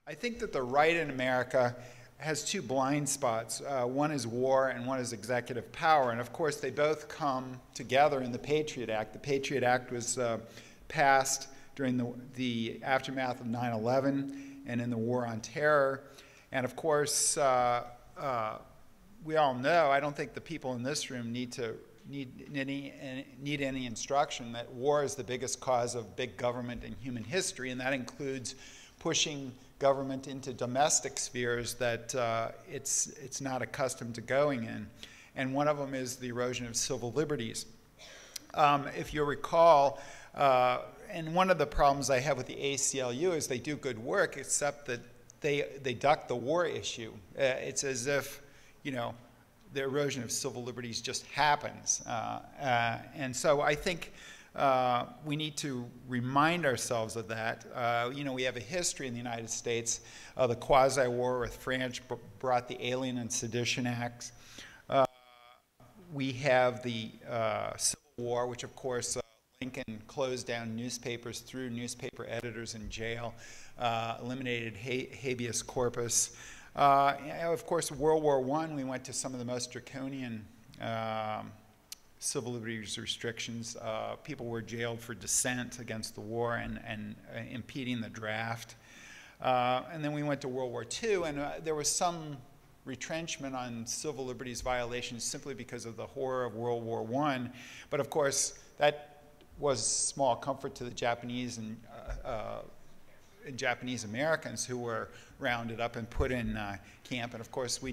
I think that the right in America has two blind spots. One is war and one is executive power. And of course, they both come together in the Patriot Act. The Patriot Act was passed during the aftermath of 9/11 and in the war on terror. And of course, we all know, I don't think the people in this room need any instruction that war is the biggest cause of big government in human history, and that includes pushing government into domestic spheres that it's not accustomed to going in. And one of them is the erosion of civil liberties. If you recall, and one of the problems I have with the ACLU is they do good work, except that they duck the war issue. It's as if, you know, the erosion of civil liberties just happens. And so I think we need to remind ourselves of that. You know, we have a history in the United States. The quasi-war with France brought the Alien and Sedition Acts. We have the Civil War, which of course Lincoln closed down newspapers, threw newspaper editors in jail, eliminated habeas corpus. Of course, World War I, we went to some of the most draconian civil liberties restrictions. People were jailed for dissent against the war and impeding the draft. And then we went to World War II, and there was some retrenchment on civil liberties violations simply because of the horror of World War I. But of course, that was small comfort to the Japanese and Japanese Americans who were rounded up and put in camp. And of course, we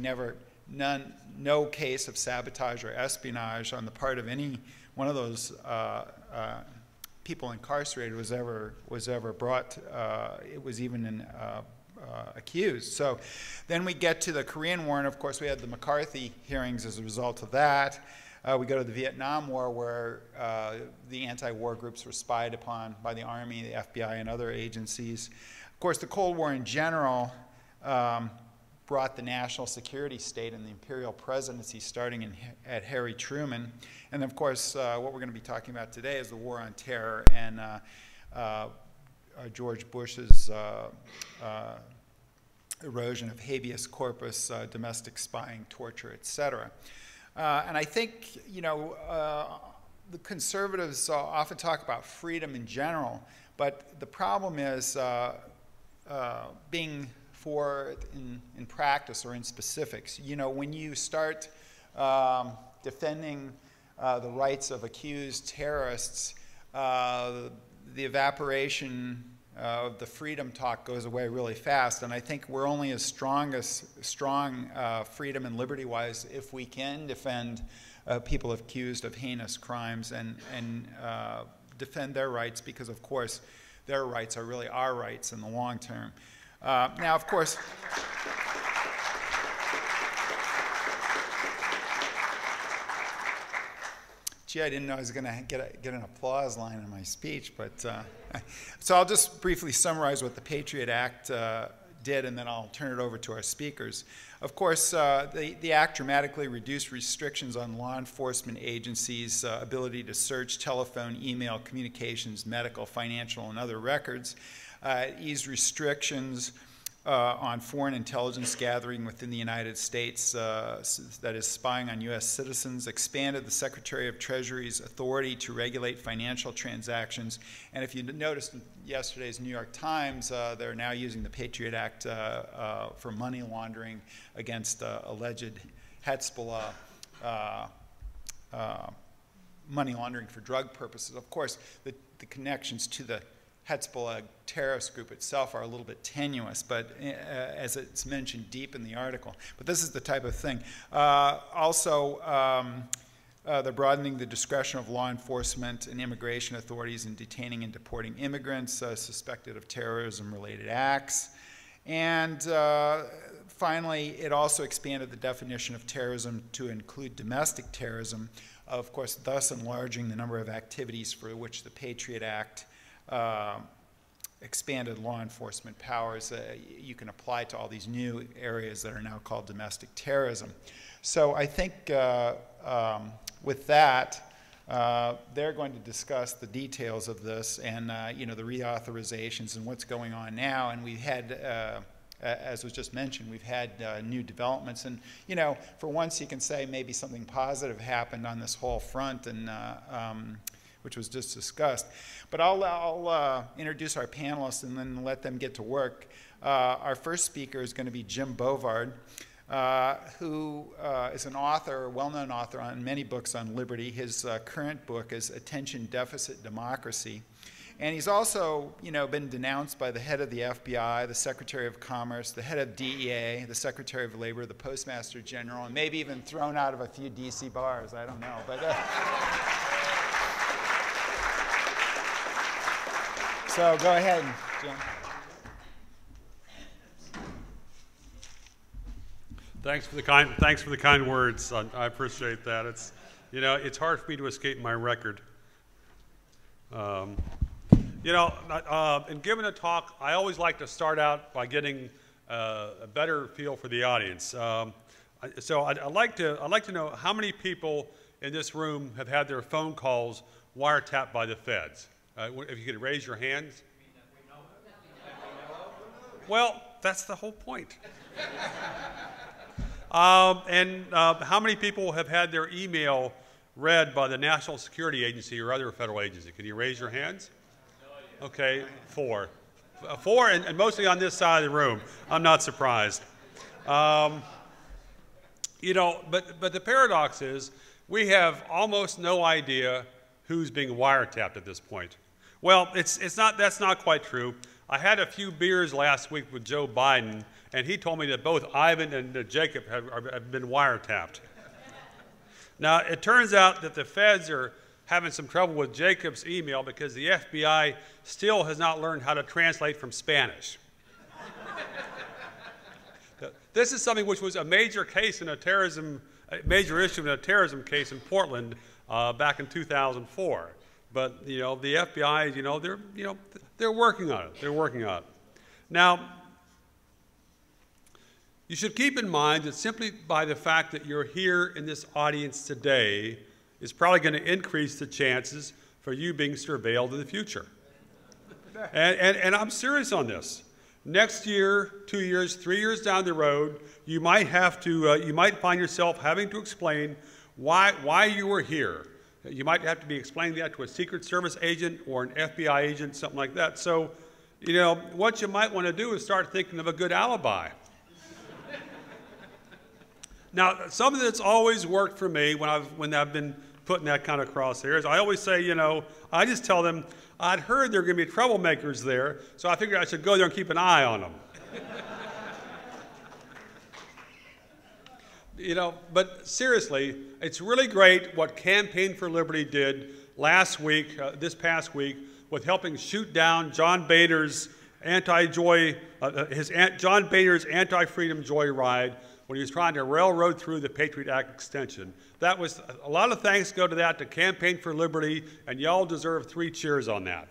no case of sabotage or espionage on the part of any one of those people incarcerated was ever brought. It was even accused. So then we get to the Korean War, and of course we had the McCarthy hearings as a result of that. We go to the Vietnam War, where the anti-war groups were spied upon by the Army, the FBI, and other agencies. Of course, the Cold War in general brought the national security state and the imperial presidency starting at Harry Truman. And of course, what we're going to be talking about today is the war on terror and George Bush's erosion of habeas corpus, domestic spying, torture, etc. And I think, you know, the conservatives often talk about freedom in general, but the problem is being for it in practice or in specifics. You know, when you start defending the rights of accused terrorists, the evaporation of the freedom talk goes away really fast, and I think we're only as strong freedom and liberty-wise if we can defend people accused of heinous crimes and defend their rights, because of course their rights are really our rights in the long term. Now, of course, gee, I didn't know I was going to get an applause line in my speech, but so I'll just briefly summarize what the Patriot Act did, and then I'll turn it over to our speakers. Of course, the Act dramatically reduced restrictions on law enforcement agencies' ability to search telephone, email, communications, medical, financial, and other records. It eased restrictions on foreign intelligence gathering within the United States, that is spying on U.S. citizens, expanded the Secretary of Treasury's authority to regulate financial transactions. And if you noticed in yesterday's New York Times, they're now using the Patriot Act for money laundering against alleged Hezbollah money laundering for drug purposes. Of course, the connections to the Hezbollah terrorist group itself are a little bit tenuous, but as it's mentioned deep in the article. But this is the type of thing. Also, they're broadening the discretion of law enforcement and immigration authorities in detaining and deporting immigrants suspected of terrorism-related acts. And finally, it also expanded the definition of terrorism to include domestic terrorism, of course, thus enlarging the number of activities for which the Patriot Act expanded law enforcement powers. You can apply to all these new areas that are now called domestic terrorism. So I think with that, they're going to discuss the details of this and you know, the reauthorizations and what's going on now. And we had as was just mentioned, we've had new developments. And, you know, for once you can say maybe something positive happened on this whole front, and which was just discussed. But I'll introduce our panelists and then let them get to work. Our first speaker is going to be Jim Bovard, who is an author, a well-known author on many books on liberty. His current book is Attention Deficit Democracy. And he's also, you know, been denounced by the head of the FBI, the Secretary of Commerce, the head of DEA, the Secretary of Labor, the Postmaster General, and maybe even thrown out of a few DC bars. I don't know. But, so go ahead, Jim. Thanks for the kind words. I appreciate that. It's, you know, it's hard for me to escape my record. You know, in giving a talk, I always like to start out by getting a better feel for the audience. So I'd like to know how many people in this room have had their phone calls wiretapped by the feds. If you could raise your hands. Well, that's the whole point. And how many people have had their email read by the National Security Agency or other federal agency? Can you raise your hands? Okay, 4. 4, and mostly on this side of the room. I'm not surprised. You know, but the paradox is we have almost no idea who's being wiretapped at this point. Well, that's not quite true. I had a few beers last week with Joe Biden, and he told me that both Ivan and Jacob have been wiretapped. Now, it turns out that the feds are having some trouble with Jacob's email because the FBI still has not learned how to translate from Spanish. This is something which was a major case in a major issue in a terrorism case in Portland back in 2004. But you know, the FBI, they're working on it. They're working on it. Now, you should keep in mind that simply by the fact that you're here in this audience today is probably going to increase the chances for you being surveilled in the future. And I'm serious on this. Next year, 2 years, 3 years down the road, you might have to, you might find yourself having to explain why you were here. You might have to be explaining that to a Secret Service agent or an FBI agent, something like that. So, you know, what you might want to do is start thinking of a good alibi. Now, something that's always worked for me when I've been put in that kind of crosshairs, I always say, you know, I just tell them, I'd heard there were going to be troublemakers there, so I figured I should go there and keep an eye on them. You know, but seriously, it's really great what Campaign for Liberty did last week, this past week, with helping shoot down John Boehner's anti-freedom joyride when he was trying to railroad through the Patriot Act extension. That was, a lot of thanks go to that, to Campaign for Liberty, and y'all deserve 3 cheers on that.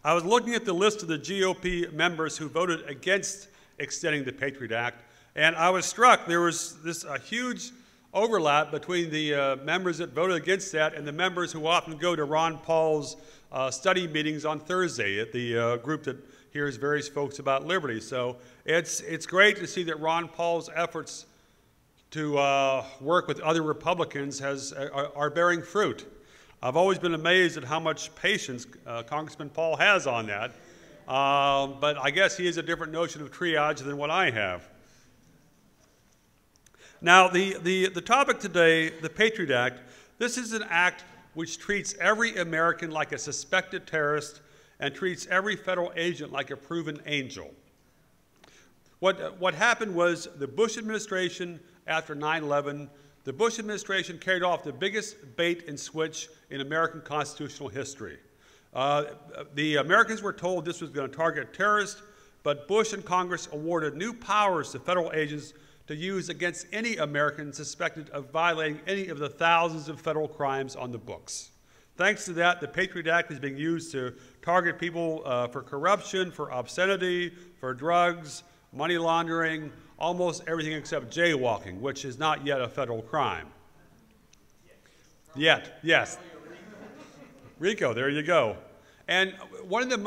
I was looking at the list of the GOP members who voted against extending the Patriot Act, and I was struck. There was a huge overlap between the members that voted against that and the members who often go to Ron Paul's study meetings on Thursday at the group that hears various folks about liberty. So it's great to see that Ron Paul's efforts to work with other Republicans are bearing fruit. I've always been amazed at how much patience Congressman Paul has on that, but I guess he has a different notion of triage than what I have. Now, the topic today, the Patriot Act, this is an act which treats every American like a suspected terrorist and treats every federal agent like a proven angel. What happened was the Bush administration, after 9/11, the Bush administration carried off the biggest bait and switch in American constitutional history. The Americans were told this was going to target terrorists, but Bush and Congress awarded new powers to federal agents to use against any American suspected of violating any of the thousands of federal crimes on the books. Thanks to that, the Patriot Act is being used to target people for corruption, for obscenity, for drugs, money laundering, almost everything except jaywalking, which is not yet a federal crime. Yet, yes. RICO, there you go. And one of the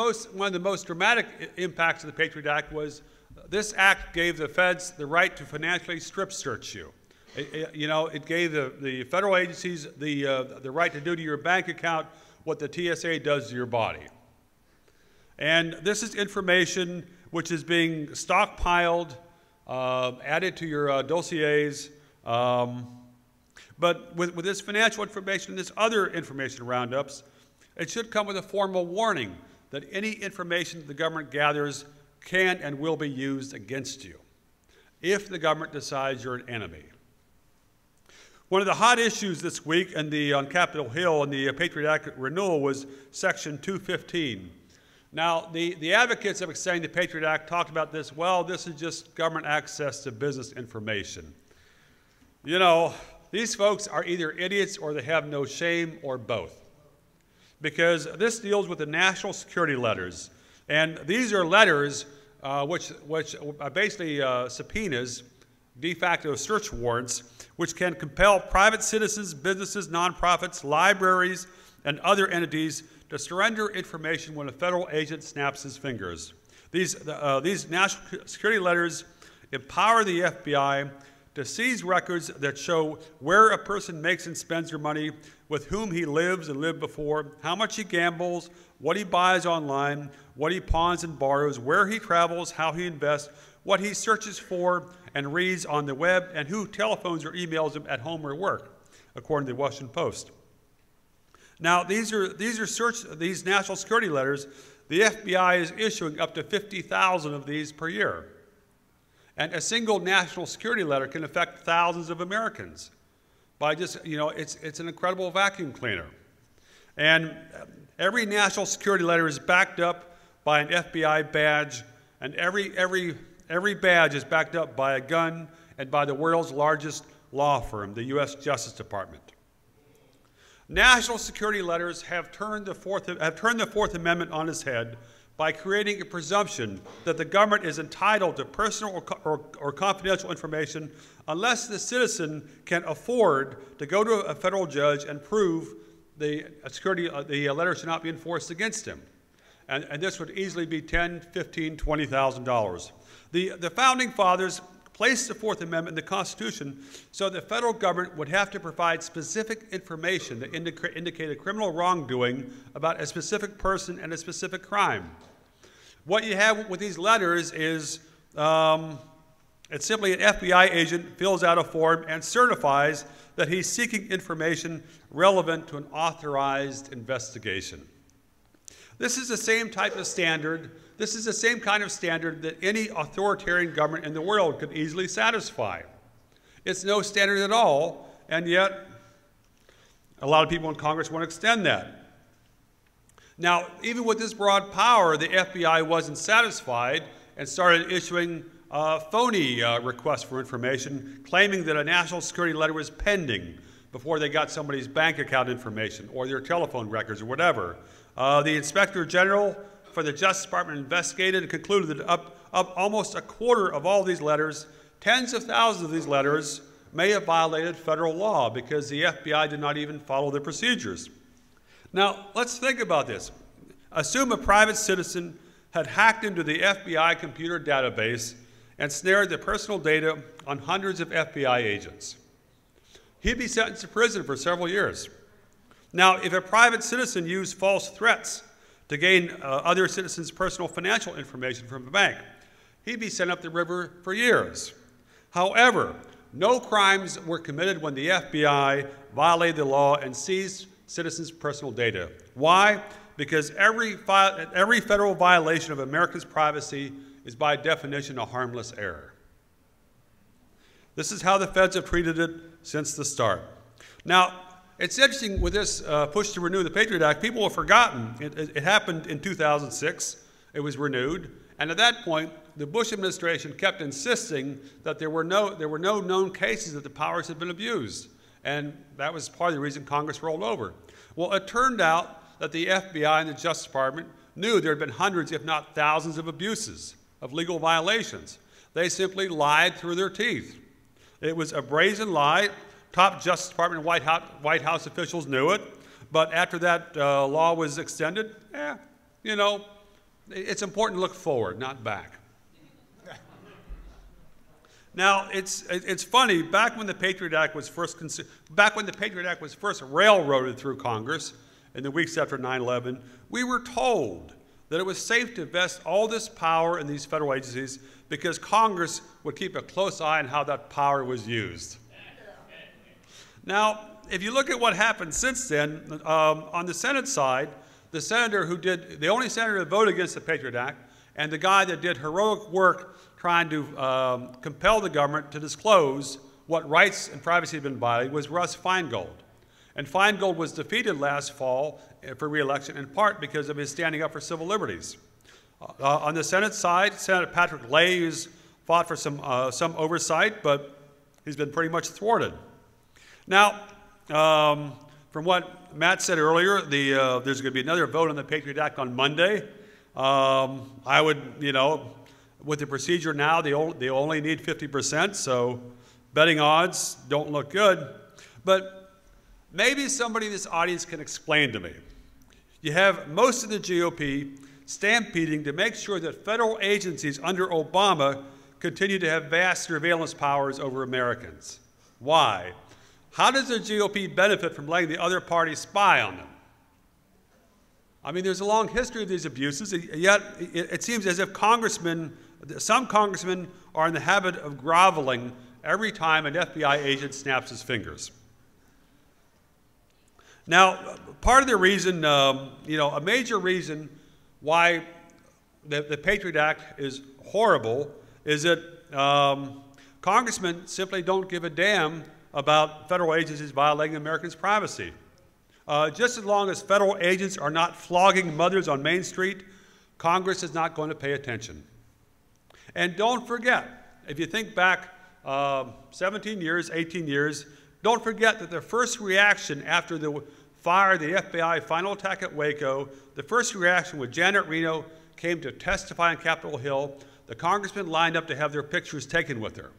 most dramatic impacts of the Patriot Act was this act gave the feds the right to financially strip search you. It gave the federal agencies the right to do to your bank account what the TSA does to your body. And this is information which is being stockpiled, added to your dossiers. But with this financial information and this other information roundups, it should come with a formal warning that any information the government gathers can and will be used against you if the government decides you're an enemy. One of the hot issues this week on Capitol Hill in the Patriot Act renewal was Section 215. Now, the advocates of extending the Patriot Act talked about this, well, this is just government access to business information. You know, these folks are either idiots or they have no shame or both. Because this deals with the national security letters. And these are letters which are basically subpoenas, de facto search warrants, which can compel private citizens, businesses, nonprofits, libraries, and other entities to surrender information when a federal agent snaps his fingers. These national security letters empower the FBI to seize records that show where a person makes and spends their money, with whom he lives and lived before, how much he gambles, what he buys online, what he pawns and borrows, where he travels, how he invests, what he searches for and reads on the web, and who telephones or emails him at home or work, according to the Washington Post. Now, these national security letters, the FBI is issuing up to 50,000 of these per year. And a single national security letter can affect thousands of Americans by just, it's an incredible vacuum cleaner. And every national security letter is backed up by an FBI badge, and every badge is backed up by a gun and by the world's largest law firm, the U.S. Justice Department. National security letters have turned the Fourth Amendment on its head by creating a presumption that the government is entitled to personal or confidential information unless the citizen can afford to go to a federal judge and prove the letter should not be enforced against him. And this would easily be $10,000, $15,000, $20,000. The Founding Fathers placed the Fourth Amendment in the Constitution so the federal government would have to provide specific information that indicated criminal wrongdoing about a specific person and a specific crime. What you have with these letters is it's simply an FBI agent fills out a form and certifies that he's seeking information relevant to an authorized investigation. This is the same type of standard. This is the same kind of standard that any authoritarian government in the world could easily satisfy. It's no standard at all, and yet a lot of people in Congress want to extend that. Now, even with this broad power, the FBI wasn't satisfied and started issuing phony requests for information, claiming that a national security letter was pending before they got somebody's bank account information or their telephone records or whatever. The Inspector General for the Justice Department investigated and concluded that almost a quarter of all these letters, tens of thousands of these letters, may have violated federal law because the FBI did not even follow the procedures. Now, let's think about this. Assume a private citizen had hacked into the FBI computer database and snared the personal data on hundreds of FBI agents. He'd be sentenced to prison for several years. Now, if a private citizen used false threats to gain other citizens' personal financial information from a bank, he'd be sent up the river for years. However, no crimes were committed when the FBI violated the law and seized citizens' personal data. Why? Because every federal violation of Americans' privacy is by definition a harmless error. This is how the feds have treated it since the start. Now, it's interesting with this push to renew the Patriot Act, people have forgotten. It happened in 2006. It was renewed. And at that point, the Bush administration kept insisting that there were no known cases that the powers had been abused. And that was part of the reason Congress rolled over. Well, it turned out that the FBI and the Justice Department knew there had been hundreds, if not thousands, of abuses, of legal violations. They simply lied through their teeth. It was a brazen lie. Top Justice Department and White House officials knew it. But after that law was extended, you know, it's important to look forward, not back. Now, it's funny, back when the Patriot Act was first railroaded through Congress in the weeks after 9/11, we were told that it was safe to vest all this power in these federal agencies because Congress would keep a close eye on how that power was used. Now, if you look at what happened since then, on the Senate side, the only senator that voted against the Patriot Act, and the guy that did heroic work trying to compel the government to disclose what rights and privacy had been violated was Russ Feingold. And Feingold was defeated last fall for re-election in part because of his standing up for civil liberties. On the Senate side, Senator Patrick Leahy has fought for some oversight, but he's been pretty much thwarted. Now, from what Matt said earlier, there's going to be another vote on the Patriot Act on Monday. I would, you know, with the procedure now, they only need 50%, so betting odds don't look good. But maybe somebody in this audience can explain to me. You have most of the GOP stampeding to make sure that federal agencies under Obama continue to have vast surveillance powers over Americans. Why? How does the GOP benefit from letting the other party spy on them? I mean, there's a long history of these abuses, yet it seems as if some congressmen are in the habit of groveling every time an FBI agent snaps his fingers. Now, part of the reason, you know, a major reason why the Patriot Act is horrible is that congressmen simply don't give a damn about federal agencies violating Americans' privacy. Just as long as federal agents are not flogging mothers on Main Street, Congress is not going to pay attention. And don't forget, if you think back 17 years, 18 years, don't forget that the first reaction after the fire of the FBI final attack at Waco, the first reaction when Janet Reno came to testify on Capitol Hill, the congressmen lined up to have their pictures taken with her.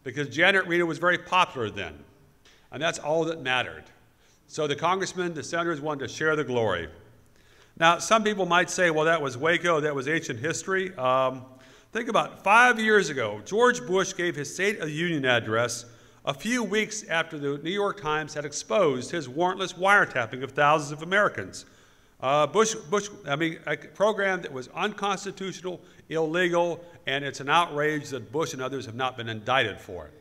Because Janet Reno was very popular then, and that's all that mattered. So the congressmen, the senators wanted to share the glory. Now, some people might say, well, that was Waco, that was ancient history. Think about it. 5 years ago, George Bush gave his State of the Union address a few weeks after the New York Times had exposed his warrantless wiretapping of thousands of Americans. A program that was unconstitutional, illegal, and it's an outrage that Bush and others have not been indicted for it.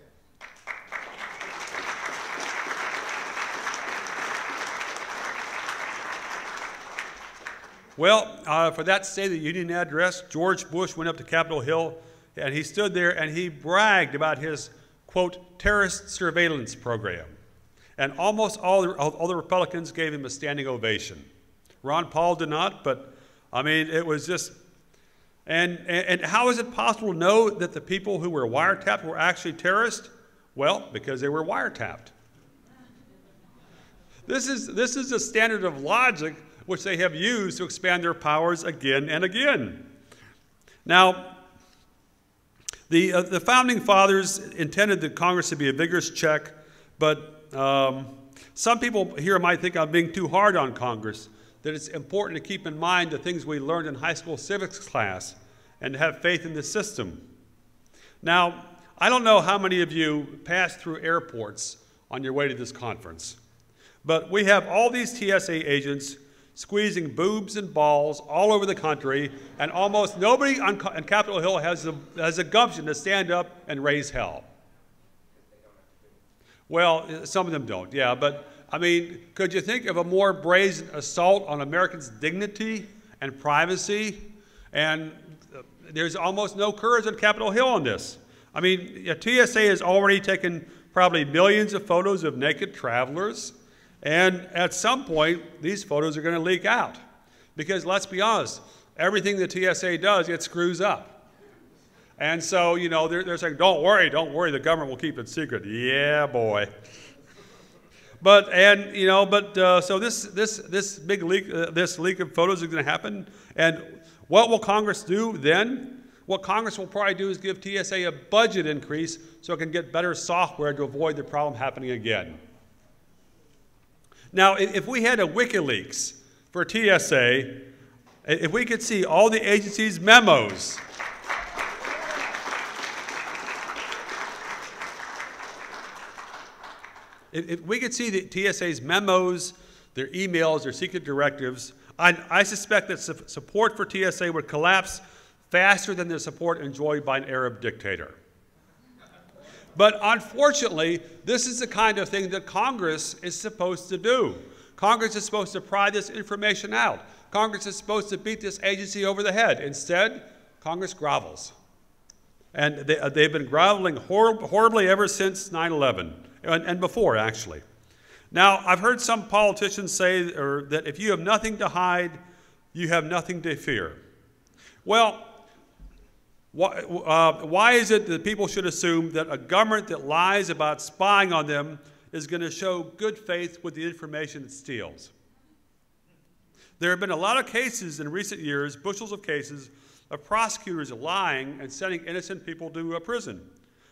Well, for that State of the Union address, George Bush went up to Capitol Hill, and he stood there and he bragged about his, quote, terrorist surveillance program. And almost all the Republicans gave him a standing ovation. Ron Paul did not, but, I mean, it was just, and how is it possible to know that the people who were wiretapped were actually terrorists? Well, because they were wiretapped. This is a standard of logic which they have used to expand their powers again and again. Now, the Founding Fathers intended the Congress to be a vigorous check, but some people here might think I'm being too hard on Congress, that it's important to keep in mind the things we learned in high school civics class and to have faith in the system. Now, I don't know how many of you passed through airports on your way to this conference, but we have all these TSA agents squeezing boobs and balls all over the country, and almost nobody on Capitol Hill has the gumption to stand up and raise hell. Well, some of them don't, yeah, but I mean, could you think of a more brazen assault on Americans' dignity and privacy? And there's almost no courage on Capitol Hill on this. I mean, TSA has already taken probably millions of photos of naked travelers, and at some point, these photos are going to leak out. Because let's be honest, everything the TSA does, it screws up. And so, you know, they're saying, don't worry, the government will keep it secret. Yeah, boy. But, and, you know, so this big leak, this leak of photos is going to happen. And what will Congress do then? What Congress will probably do is give TSA a budget increase so it can get better software to avoid the problem happening again. Now, if we had a WikiLeaks for TSA, if we could see all the agency's memos, if we could see the TSA's memos, their emails, their secret directives, I suspect that support for TSA would collapse faster than the support enjoyed by an Arab dictator. But unfortunately, this is the kind of thing that Congress is supposed to do. Congress is supposed to pry this information out. Congress is supposed to beat this agency over the head. Instead, Congress grovels. And they've been groveling horribly ever since 9/11, and before, actually. Now, I've heard some politicians say that if you have nothing to hide, you have nothing to fear. Well, why is it that people should assume that a government that lies about spying on them is going to show good faith with the information it steals? There have been a lot of cases in recent years, bushels of cases, of prosecutors lying and sending innocent people to prison.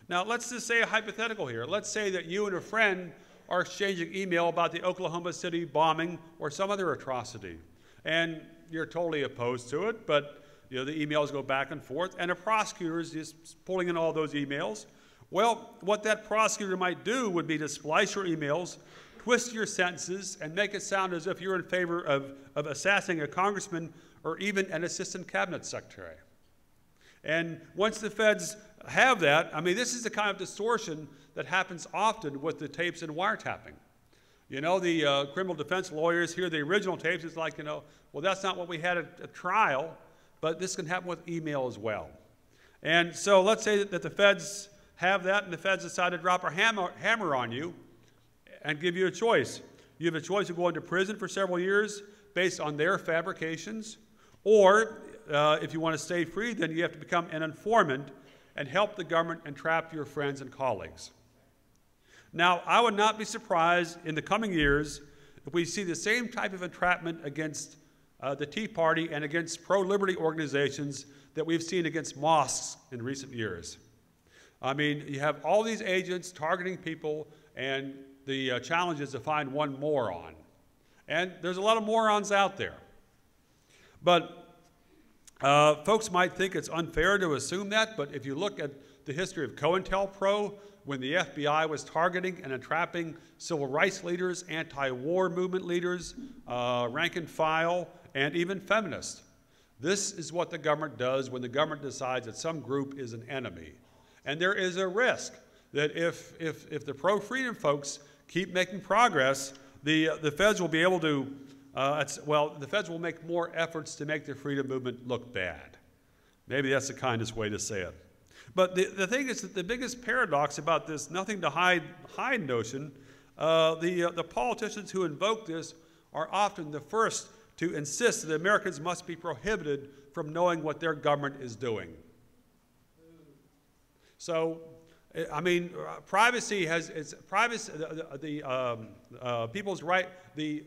Now, let's just say a hypothetical here. Let's say that you and a friend are exchanging email about the Oklahoma City bombing or some other atrocity, and you're totally opposed to it, but the emails go back and forth, and a prosecutor is just pulling in all those emails. Well, what that prosecutor might do would be to splice your emails, twist your sentences, and make it sound as if you're in favor of assassinating a congressman or even an assistant cabinet secretary. And once the feds have that, I mean, this is the kind of distortion that happens often with the tapes and wiretapping. The criminal defense lawyers hear the original tapes. It's like, well, that's not what we had at a trial. But this can happen with email as well. And so let's say that the feds have that, and the feds decide to drop a hammer on you and give you a choice. You have a choice of going to prison for several years based on their fabrications, or if you want to stay free, then you have to become an informant and help the government entrap your friends and colleagues. Now, I would not be surprised in the coming years if we see the same type of entrapment against the Tea Party and against pro-liberty organizations that we've seen against mosques in recent years. I mean, you have all these agents targeting people, and the challenge is to find one moron. And there's a lot of morons out there. But folks might think it's unfair to assume that, but if you look at the history of COINTELPRO, when the FBI was targeting and entrapping civil rights leaders, anti-war movement leaders, rank and file, and even feminists. This is what the government does when the government decides that some group is an enemy. And there is a risk that if the pro-freedom folks keep making progress, the feds will be able to, the feds will make more efforts to make the freedom movement look bad. Maybe that's the kindest way to say it. But the thing is that the biggest paradox about this nothing to hide notion, the politicians who invoke this are often the first to insist that Americans must be prohibited from knowing what their government is doing. So, I mean, privacy people's right, the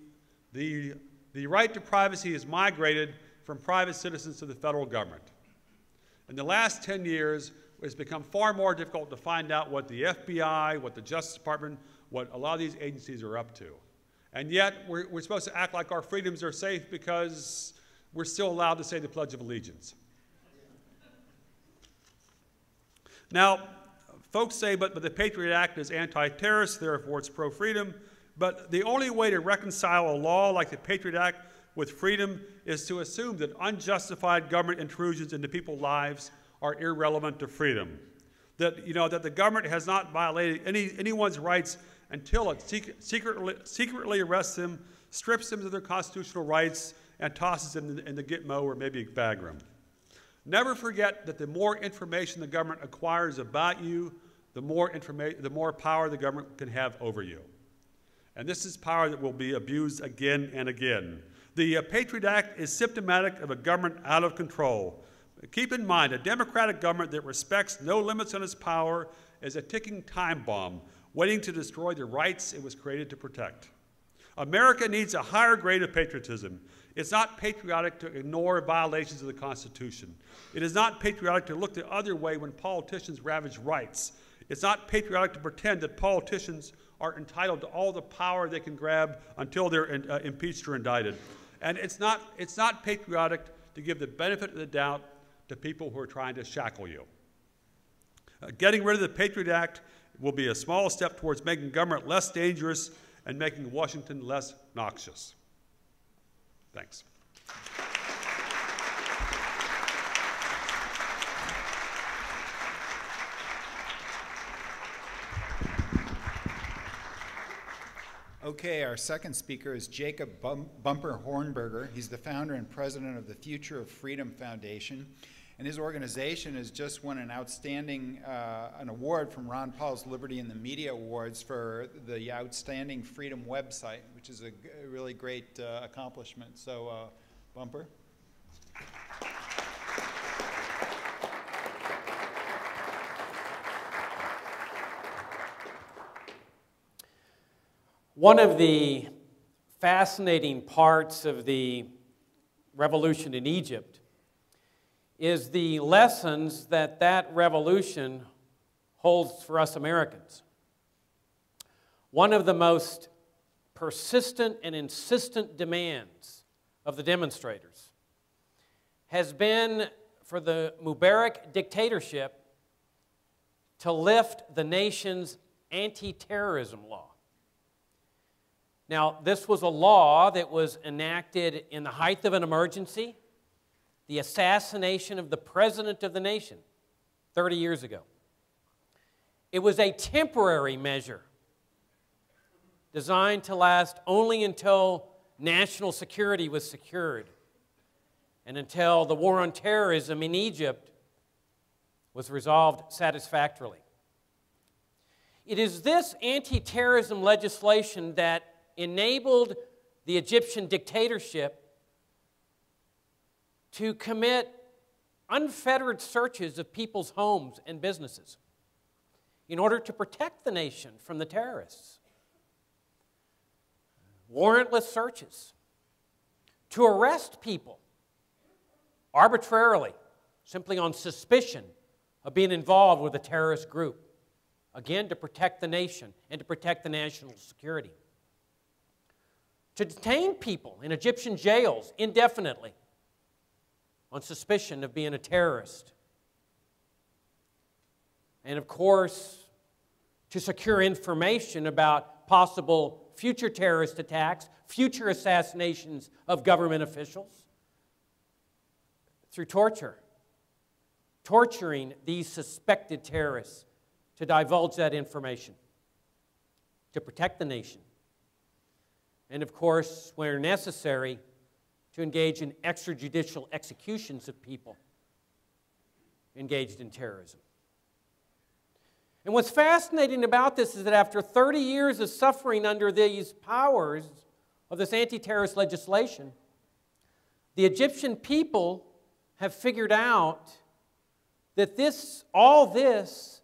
right to privacy has migrated from private citizens to the federal government. In the last 10 years, it's become far more difficult to find out what the FBI, what the Justice Department, what a lot of these agencies are up to. And yet, we're supposed to act like our freedoms are safe because we're still allowed to say the Pledge of Allegiance. Now, folks say, but the Patriot Act is anti-terrorist, therefore it's pro-freedom. But the only way to reconcile a law like the Patriot Act with freedom is to assume that unjustified government intrusions into people's lives are irrelevant to freedom. That, that the government has not violated anyone's rights until it secretly arrests them, strips them of their constitutional rights, and tosses them in the Gitmo or maybe Bagram. Never forget that the more information the government acquires about you, the more power the government can have over you. And this is power that will be abused again and again. The Patriot Act is symptomatic of a government out of control. Keep in mind, a democratic government that respects no limits on its power is a ticking time bomb waiting to destroy the rights it was created to protect. America needs a higher grade of patriotism. It's not patriotic to ignore violations of the Constitution. It is not patriotic to look the other way when politicians ravage rights. It's not patriotic to pretend that politicians are entitled to all the power they can grab until they're impeached or indicted. And it's not patriotic to give the benefit of the doubt to people who are trying to shackle you. Getting rid of the Patriot Act will be a small step towards making government less dangerous and making Washington less noxious. Thanks. Okay, our second speaker is Jacob Bumper Hornberger. He's the founder and president of the Future of Freedom Foundation, and his organization has just won an outstanding an award from Ron Paul's Liberty in the Media Awards for the Outstanding Freedom website, which is a really great accomplishment. So, Bumper. One of the fascinating parts of the revolution in Egypt is the lessons that that revolution holds for us Americans. One of the most persistent and insistent demands of the demonstrators has been for the Mubarak dictatorship to lift the nation's anti-terrorism law. Now, this was a law that was enacted in the height of an emergency, the assassination of the president of the nation 30 years ago. It was a temporary measure designed to last only until national security was secured and until the war on terrorism in Egypt was resolved satisfactorily. It is this anti-terrorism legislation that enabled the Egyptian dictatorship to commit unfettered searches of people's homes and businesses in order to protect the nation from the terrorists. Warrantless searches to arrest people arbitrarily, simply on suspicion of being involved with a terrorist group, again to protect the nation and to protect the national security. To detain people in Egyptian jails indefinitely on suspicion of being a terrorist. And of course, to secure information about possible future terrorist attacks, future assassinations of government officials, through torture. Torturing these suspected terrorists to divulge that information, to protect the nation. And of course, where necessary, to engage in extrajudicial executions of people engaged in terrorism. And what's fascinating about this is that after 30 years of suffering under these powers of this anti-terrorist legislation, the Egyptian people have figured out that all this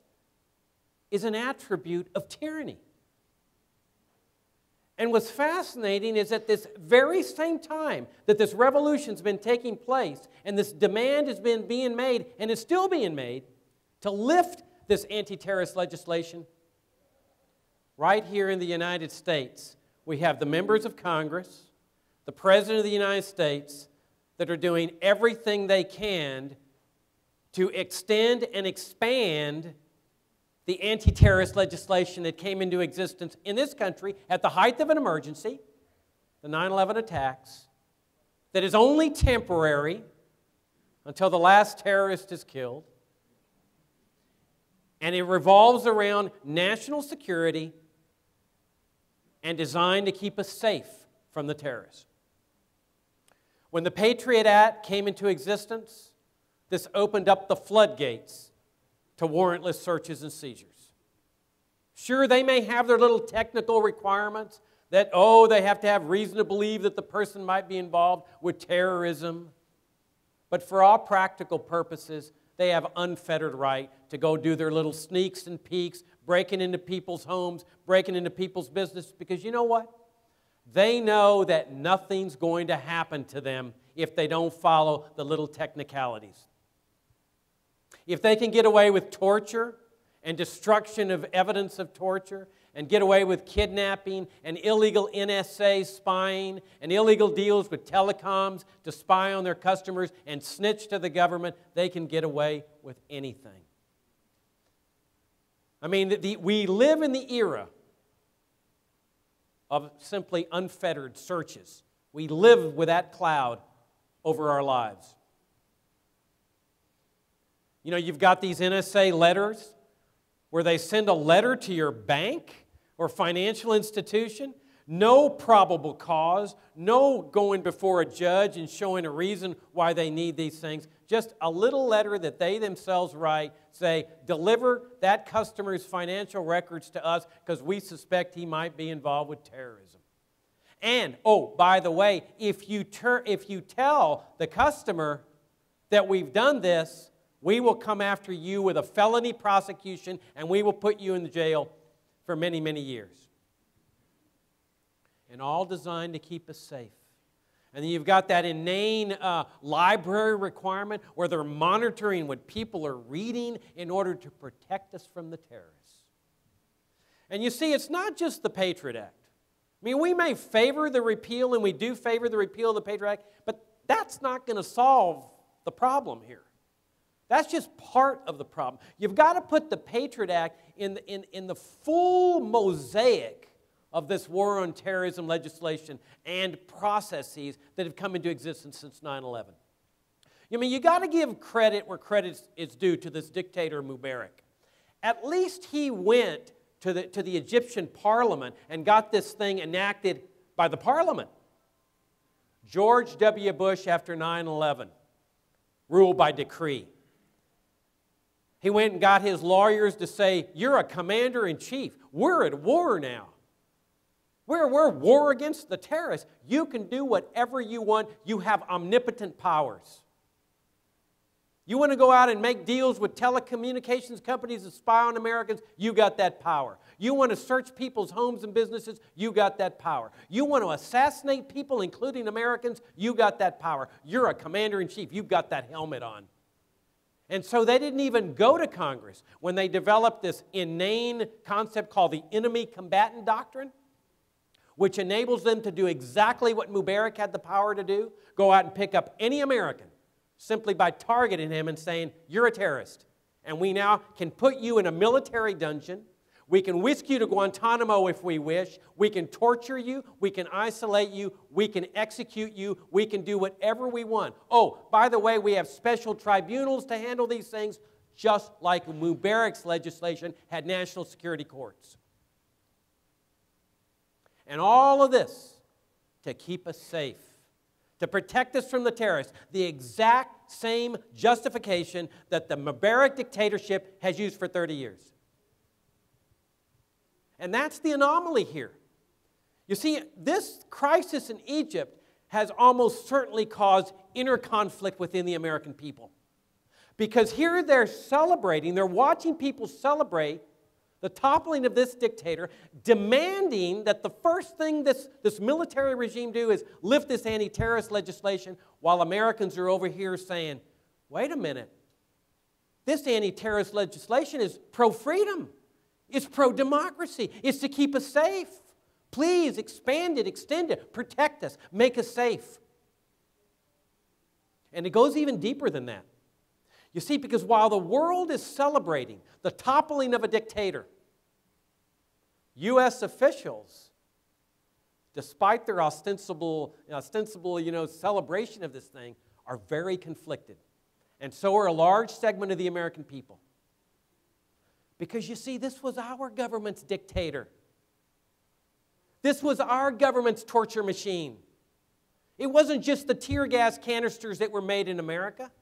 is an attribute of tyranny. And what's fascinating is at this very same time that this revolution's been taking place and this demand has been being made and is still being made to lift this anti-terrorist legislation, right here in the United States, we have the members of Congress, the President of the United States, that are doing everything they can to extend and expand the anti-terrorist legislation that came into existence in this country at the height of an emergency, the 9/11 attacks, that is only temporary until the last terrorist is killed, and it revolves around national security and designed to keep us safe from the terrorists. When the Patriot Act came into existence, this opened up the floodgates to warrantless searches and seizures. Sure, they may have their little technical requirements that, they have to have reason to believe that the person might be involved with terrorism. But for all practical purposes, they have unfettered right to go do their little sneaks and peeks, breaking into people's homes, breaking into people's business, because you know what? They know that nothing's going to happen to them if they don't follow the little technicalities. If they can get away with torture and destruction of evidence of torture, and get away with kidnapping and illegal NSA spying and illegal deals with telecoms to spy on their customers and snitch to the government, they can get away with anything. I mean, we live in the era of simply unfettered searches. We live with that cloud over our lives. You know, you've got these NSA letters where they send a letter to your bank or financial institution, no probable cause, no going before a judge and showing a reason why they need these things, just a little letter that they themselves write, say, deliver that customer's financial records to us because we suspect he might be involved with terrorism. And, oh, by the way, if you tell the customer that we've done this, we will come after you with a felony prosecution and we will put you in the jail for many, many years. And all designed to keep us safe. And then you've got that inane library requirement where they're monitoring what people are reading in order to protect us from the terrorists. And you see, it's not just the Patriot Act. I mean, we may favor the repeal, and we do favor the repeal of the Patriot Act, but that's not going to solve the problem here. That's just part of the problem. You've got to put the Patriot Act in the full mosaic of this war on terrorism legislation and processes that have come into existence since 9/11. I mean, you've got to give credit where credit is due to this dictator Mubarak. At least he went to the Egyptian parliament and got this thing enacted by the parliament. George W. Bush, after 9/11, ruled by decree. He went and got his lawyers to say, you're a commander-in-chief. We're at war now. We're war against the terrorists. You can do whatever you want. You have omnipotent powers. You want to go out and make deals with telecommunications companies that spy on Americans? You got that power. You want to search people's homes and businesses? You got that power. You want to assassinate people, including Americans? You got that power. You're a commander-in-chief. You've got that helmet on. And so they didn't even go to Congress when they developed this inane concept called the enemy combatant doctrine, which enables them to do exactly what Mubarak had the power to do, go out and pick up any American simply by targeting him and saying, you're a terrorist. And we now can put you in a military dungeon. We can whisk you to Guantanamo if we wish. We can torture you. We can isolate you. We can execute you. We can do whatever we want. Oh, by the way, we have special tribunals to handle these things, just like Mubarak's legislation had national security courts. And all of this to keep us safe, to protect us from the terrorists, the exact same justification that the Mubarak dictatorship has used for 30 years. And that's the anomaly here. You see, this crisis in Egypt has almost certainly caused inner conflict within the American people. Because here they're celebrating, they're watching people celebrate the toppling of this dictator, demanding that the first thing this military regime do is lift this anti-terrorist legislation, while Americans are over here saying, wait a minute, this anti-terrorist legislation is pro-freedom. It's pro-democracy. It's to keep us safe. Please expand it, extend it, protect us, make us safe. And it goes even deeper than that. You see, because while the world is celebrating the toppling of a dictator, U.S. officials, despite their ostensible celebration of this thing, are very conflicted. And so are a large segment of the American people. Because you see, this was our government's dictator. This was our government's torture machine. It wasn't just the tear gas canisters that were made in America.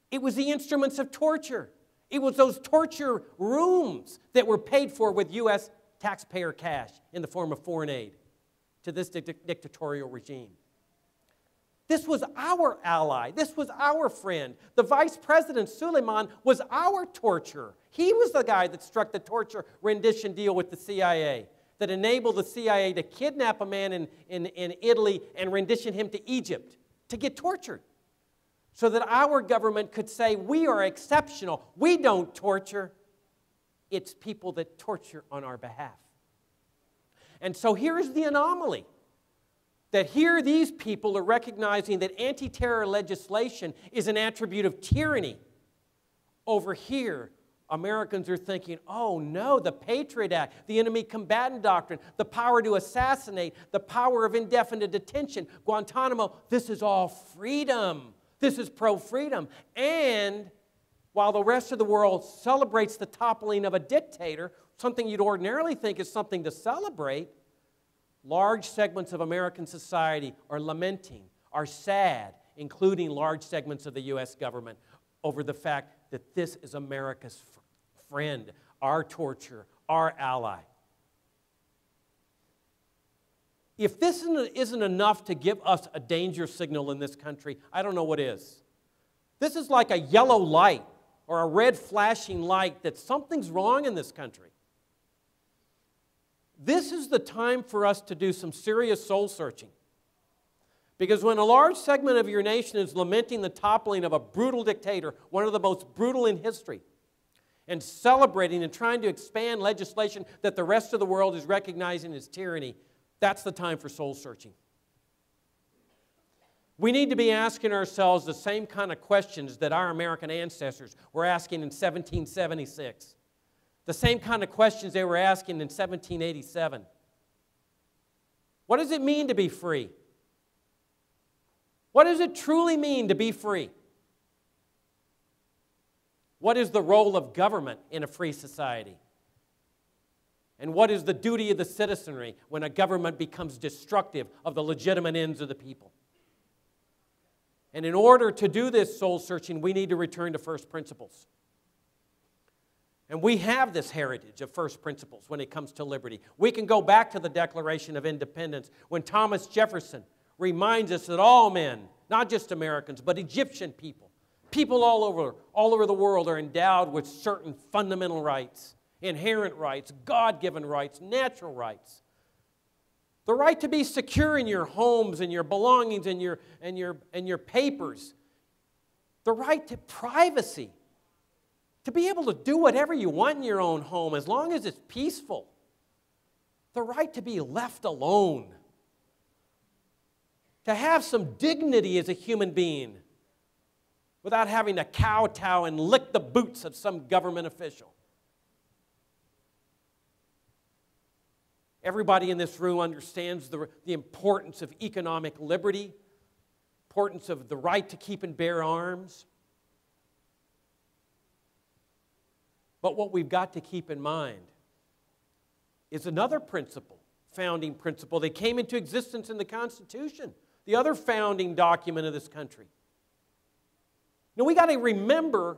It was the instruments of torture. It was those torture rooms that were paid for with U.S. taxpayer cash in the form of foreign aid to this dictatorial regime. This was our ally. This was our friend. The Vice President, Suleiman, was our torturer. He was the guy that struck the torture rendition deal with the CIA that enabled the CIA to kidnap a man in Italy and rendition him to Egypt to get tortured, so that our government could say, we are exceptional, we don't torture. It's people that torture on our behalf. And so here's the anomaly. That here these people are recognizing that anti-terror legislation is an attribute of tyranny. Over here, Americans are thinking, oh no, the Patriot Act, the enemy combatant doctrine, the power to assassinate, the power of indefinite detention, Guantanamo, this is all freedom. This is pro-freedom. And while the rest of the world celebrates the toppling of a dictator, something you'd ordinarily think is something to celebrate, large segments of American society are lamenting, are sad, including large segments of the U.S. government, over the fact that this is America's friend, our torturer, our ally. If this isn't enough to give us a danger signal in this country, I don't know what is. This is like a yellow light or a red flashing light that something's wrong in this country. This is the time for us to do some serious soul searching. Because when a large segment of your nation is lamenting the toppling of a brutal dictator, one of the most brutal in history, and celebrating and trying to expand legislation that the rest of the world is recognizing as tyranny, that's the time for soul searching. We need to be asking ourselves the same kind of questions that our American ancestors were asking in 1776. The same kind of questions they were asking in 1787. What does it mean to be free? What does it truly mean to be free? What is the role of government in a free society? And what is the duty of the citizenry when a government becomes destructive of the legitimate ends of the people? And in order to do this soul searching, we need to return to first principles. And we have this heritage of first principles when it comes to liberty. We can go back to the Declaration of Independence when Thomas Jefferson reminds us that all men, not just Americans, but Egyptian people, people all over the world are endowed with certain fundamental rights, inherent rights, God-given rights, natural rights. The right to be secure in your homes and your belongings and your papers. The right to privacy. To be able to do whatever you want in your own home as long as it's peaceful. The right to be left alone. To have some dignity as a human being without having to kowtow and lick the boots of some government official. Everybody in this room understands the importance of economic liberty, importance of the right to keep and bear arms. But what we've got to keep in mind is another principle, founding principle, that came into existence in the Constitution, the other founding document of this country. Now, we got to remember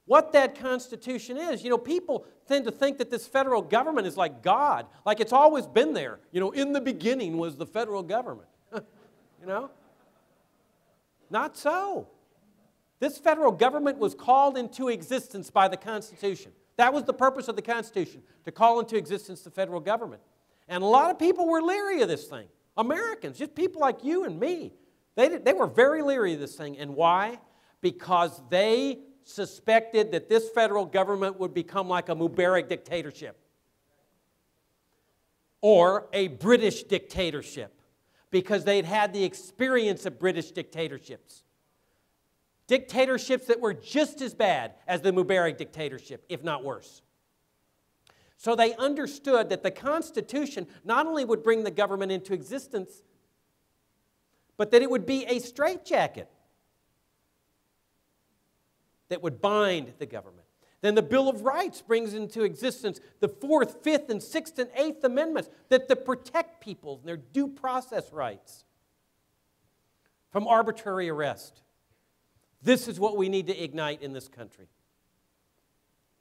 what that Constitution is. You know, people tend to think that this federal government is like God, like it's always been there. You know, in the beginning was the federal government. You know? Not so. This federal government was called into existence by the Constitution. That was the purpose of the Constitution, to call into existence the federal government. And a lot of people were leery of this thing. Americans, just people like you and me. They were very leery of this thing. And why? Because they suspected that this federal government would become like a Mubarak dictatorship or a British dictatorship, because they'd had the experience of British dictatorships. Dictatorships that were just as bad as the Mubarak dictatorship, if not worse. So they understood that the Constitution not only would bring the government into existence, but that it would be a straitjacket that would bind the government. Then the Bill of Rights brings into existence the 4th, 5th, and 6th, and 8th Amendments that protect people and their due process rights from arbitrary arrest. This is what we need to ignite in this country.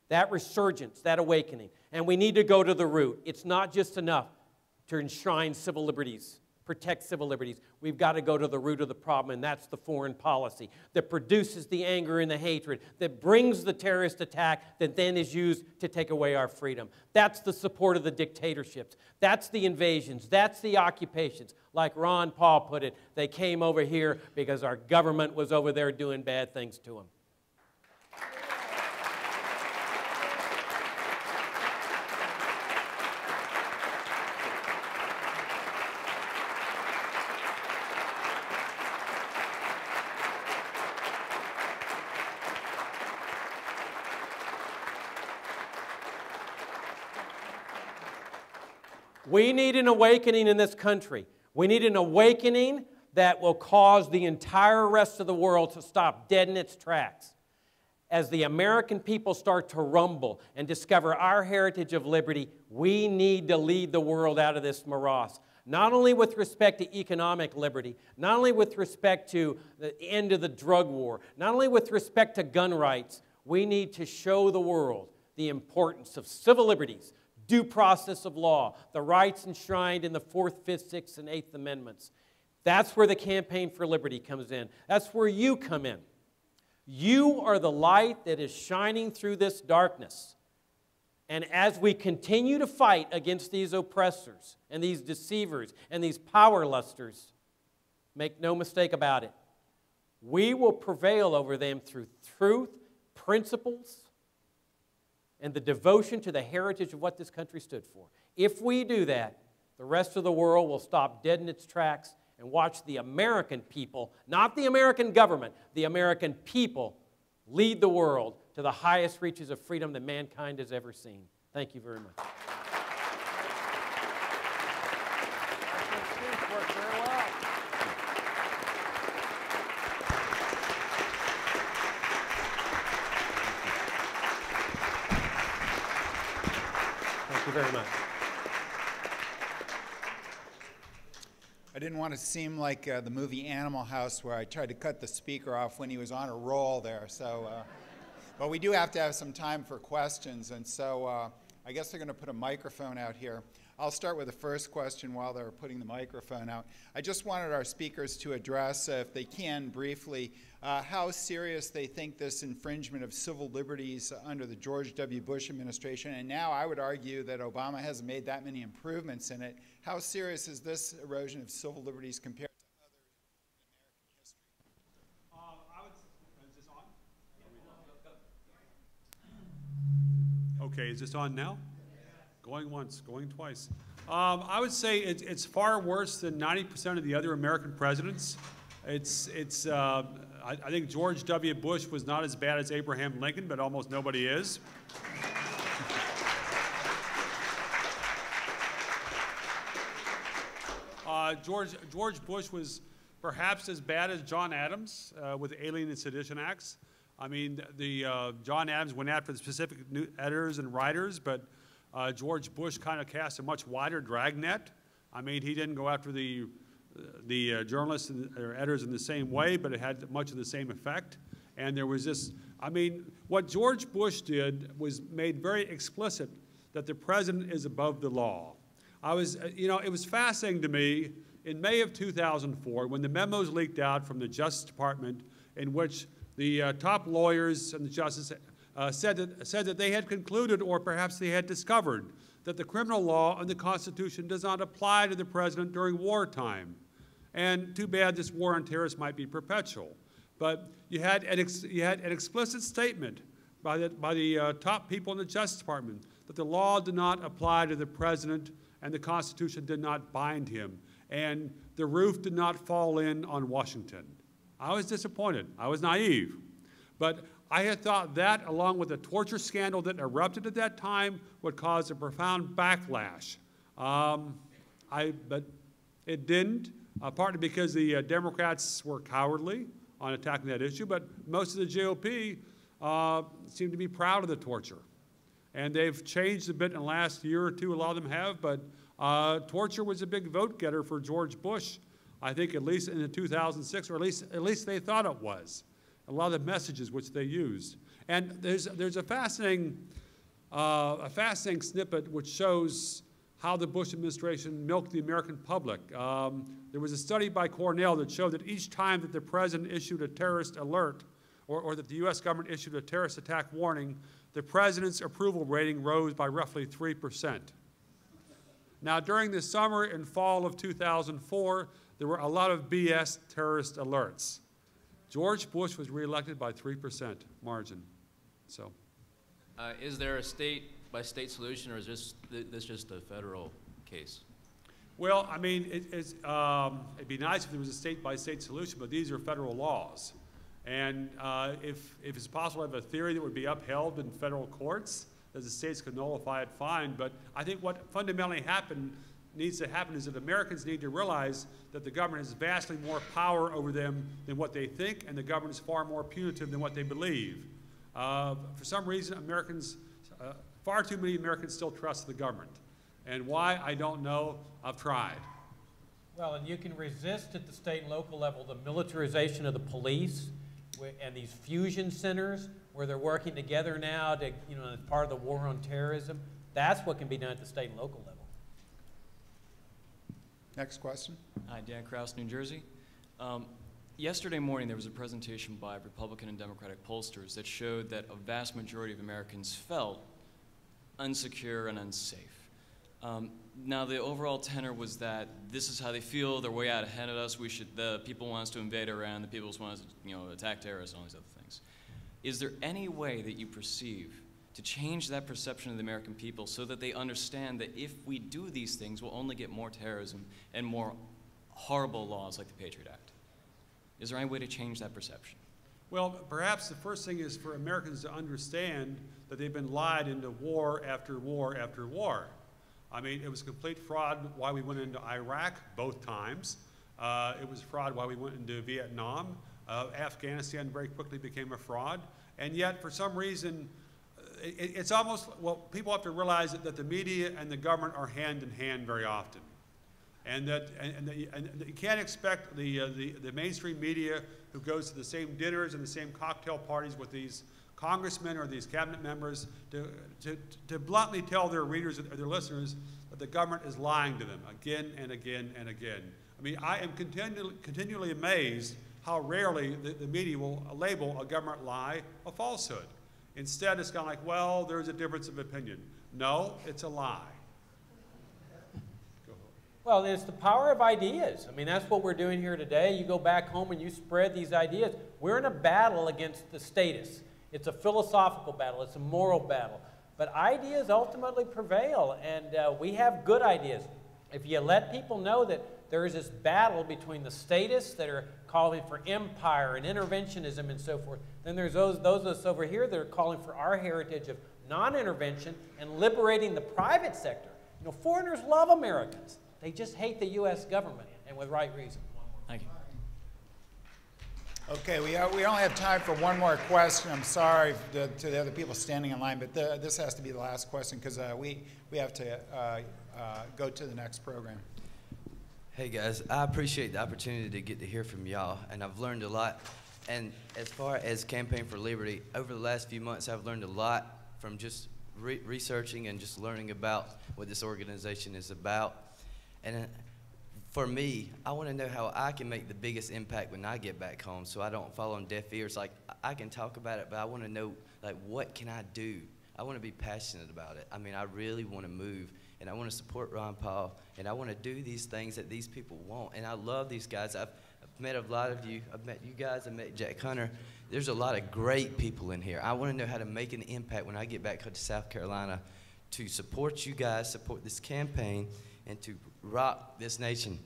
That resurgence, that awakening. And we need to go to the root. It's not just enough to enshrine civil liberties, protect civil liberties. We've got to go to the root of the problem, and that's the foreign policy that produces the anger and the hatred, that brings the terrorist attack that then is used to take away our freedom. That's the support of the dictatorships. That's the invasions. That's the occupations. Like Ron Paul put it, they came over here because our government was over there doing bad things to them. We need an awakening in this country. We need an awakening that will cause the entire rest of the world to stop dead in its tracks. As the American people start to rumble and discover our heritage of liberty, we need to lead the world out of this morass. Not only with respect to economic liberty, not only with respect to the end of the drug war, not only with respect to gun rights, we need to show the world the importance of civil liberties, due process of law, the rights enshrined in the 4th, 5th, 6th, and 8th Amendments. That's where the Campaign for Liberty comes in. That's where you come in. You are the light that is shining through this darkness. And as we continue to fight against these oppressors and these deceivers and these power lusters, make no mistake about it, we will prevail over them through truth, principles, and the devotion to the heritage of what this country stood for. If we do that, the rest of the world will stop dead in its tracks and watch the American people, not the American government, the American people lead the world to the highest reaches of freedom that mankind has ever seen. Thank you very much. Thank you very much. I didn't want to seem like the movie Animal House where I tried to cut the speaker off when he was on a roll there. So, but we do have to have some time for questions, and so I guess they're going to put a microphone out here. I'll start with the first question while they're putting the microphone out. I just wanted our speakers to address, if they can briefly, how serious they think this infringement of civil liberties under the George W. Bush administration, and now I would argue that Obama hasn't made that many improvements in it. How serious is this erosion of civil liberties compared to others in American history? Is this on? Okay, is this on now? Going once, going twice. I would say it's far worse than 90% of the other American presidents. I think George W. Bush was not as bad as Abraham Lincoln, but almost nobody is. George Bush was perhaps as bad as John Adams with the Alien and Sedition Acts. I mean, John Adams went after the specific editors and writers, but George Bush kind of cast a much wider dragnet. I mean, he didn't go after the journalists or editors in the same way, but it had much of the same effect. And there was this, I mean, what George Bush did was made very explicit that the president is above the law. It was fascinating to me in May of 2004 when the memos leaked out from the Justice Department in which the top lawyers and the justice said that they had concluded, or perhaps they had discovered, that the criminal law and the Constitution does not apply to the president during wartime. And too bad this war on terrorists might be perpetual. But you had an explicit statement by the top people in the Justice Department that the law did not apply to the president and the Constitution did not bind him. And the roof did not fall in on Washington. I was disappointed. I was naive. But I had thought that, along with the torture scandal that erupted at that time, would cause a profound backlash. But it didn't, partly because the Democrats were cowardly on attacking that issue, but most of the GOP seem to be proud of the torture. And they've changed a bit in the last year or two, a lot of them have, but torture was a big vote getter for George Bush, I think, at least in 2006, or at least they thought it was. A lot of the messages which they used. And there's a fascinating snippet which shows how the Bush administration milked the American public. There was a study by Cornell that showed that each time that the president issued a terrorist alert, or that the U.S. government issued a terrorist attack warning, the president's approval rating rose by roughly 3%. Now, during the summer and fall of 2004, there were a lot of BS terrorist alerts. George Bush was reelected by 3% margin. So, is there a state-by-state solution, or is this just a federal case? Well, I mean, it'd be nice if there was a state-by-state solution, but these are federal laws. And if it's possible to have a theory that would be upheld in federal courts, that the states could nullify it, fine. But I think what fundamentally happened needs to happen is that Americans need to realize that the government has vastly more power over them than what they think, and the government is far more punitive than what they believe. For some reason, far too many Americans still trust the government. And why, I don't know. I've tried. Well, and you can resist at the state and local level the militarization of the police and these fusion centers where they're working together now to, as part of the war on terrorism. That's what can be done at the state and local level. Next question. Hi, Dan Krause, New Jersey. Yesterday morning, there was a presentation by Republican and Democratic pollsters that showed that a vast majority of Americans felt unsecure and unsafe. Now, the overall tenor was that this is how they feel, they're way out ahead of us, the people want us to invade Iran, the people want us to attack terrorists, and all these other things. Is there any way that you perceive to change that perception of the American people so that they understand that if we do these things, we'll only get more terrorism and more horrible laws like the Patriot Act? Is there any way to change that perception? Well, perhaps the first thing is for Americans to understand that they've been lied into war after war after war. I mean, it was complete fraud why we went into Iraq both times. It was fraud why we went into Vietnam. Afghanistan very quickly became a fraud. And yet, for some reason, it's almost, well, people have to realize that the media and the government are hand in hand very often. And that you can't expect the mainstream media who goes to the same dinners and the same cocktail parties with these congressmen or these cabinet members to bluntly tell their readers or their listeners that the government is lying to them again and again and again. I mean, I am continually amazed how rarely the media will label a government lie a falsehood. Instead, it's kind of like, well, there's a difference of opinion. No, it's a lie. Well, it's the power of ideas. I mean, that's what we're doing here today. You go back home and you spread these ideas. We're in a battle against the status. It's a philosophical battle. It's a moral battle. But ideas ultimately prevail, and we have good ideas. If you let people know that there is this battle between the statists that are calling for empire and interventionism and so forth, then there's those of us over here that are calling for our heritage of non-intervention and liberating the private sector. You know, foreigners love Americans. They just hate the U.S. government, and with right reason. Thank you. Okay, we only have time for one more question. I'm sorry to the other people standing in line, but this has to be the last question because we have to go to the next program. Hey guys, I appreciate the opportunity to get to hear from y'all, and I've learned a lot. And as far as Campaign for Liberty, over the last few months I've learned a lot from just researching and just learning about what this organization is about. And for me, I want to know how I can make the biggest impact when I get back home so I don't fall on deaf ears. Like, I can talk about it, but I want to know, like, what can I do? I want to be passionate about it. I mean, I really want to move, and I want to support Ron Paul, and I want to do these things that these people want. And I love these guys. I've met a lot of you. I've met you guys. I've met Jack Hunter. There's a lot of great people in here. I want to know how to make an impact when I get back to South Carolina to support you guys, support this campaign, and to rock this nation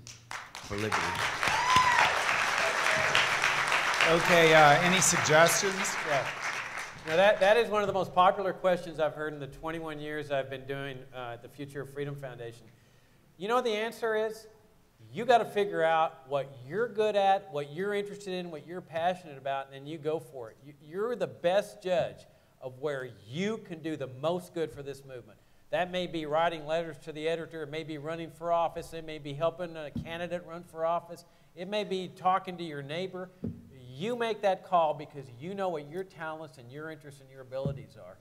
for liberty. Okay, any suggestions? Yeah. Now that is one of the most popular questions I've heard in the 21 years I've been doing the Future of Freedom Foundation. You know what the answer is? You got to figure out what you're good at, what you're interested in, what you're passionate about, and then you go for it. You're the best judge of where you can do the most good for this movement. That may be writing letters to the editor. It may be running for office. It may be helping a candidate run for office. It may be talking to your neighbor. You make that call because you know what your talents and your interests and your abilities are.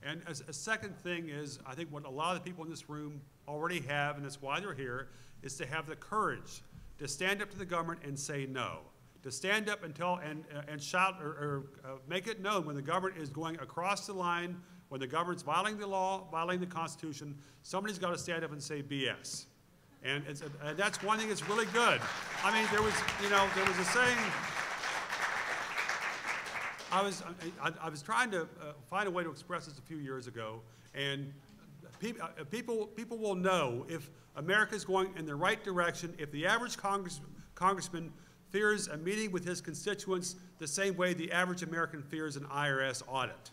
And as a second thing is, I think what a lot of the people in this room already have, and that's why they're here, is to have the courage to stand up to the government and say no. To stand up and tell and shout or make it known when the government is going across the line, when the government's violating the law, violating the Constitution, somebody's got to stand up and say BS. And that's one thing that's really good. I mean, there was a saying. I was trying to find a way to express this a few years ago, and people will know if America's going in the right direction if the average congressman fears a meeting with his constituents the same way the average American fears an IRS audit.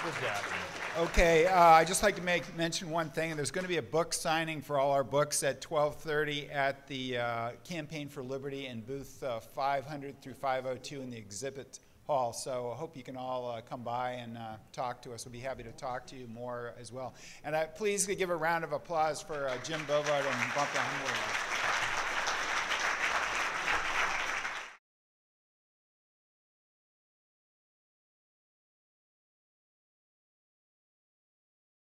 Good job. Okay, I'd just like to mention one thing. There's going to be a book signing for all our books at 12:30 at the Campaign for Liberty in booth 500 through 502 in the exhibit hall. So I hope you can all come by and talk to us. We'll be happy to talk to you more as well. And please give a round of applause for Jim Bovard and Bumpy Humble.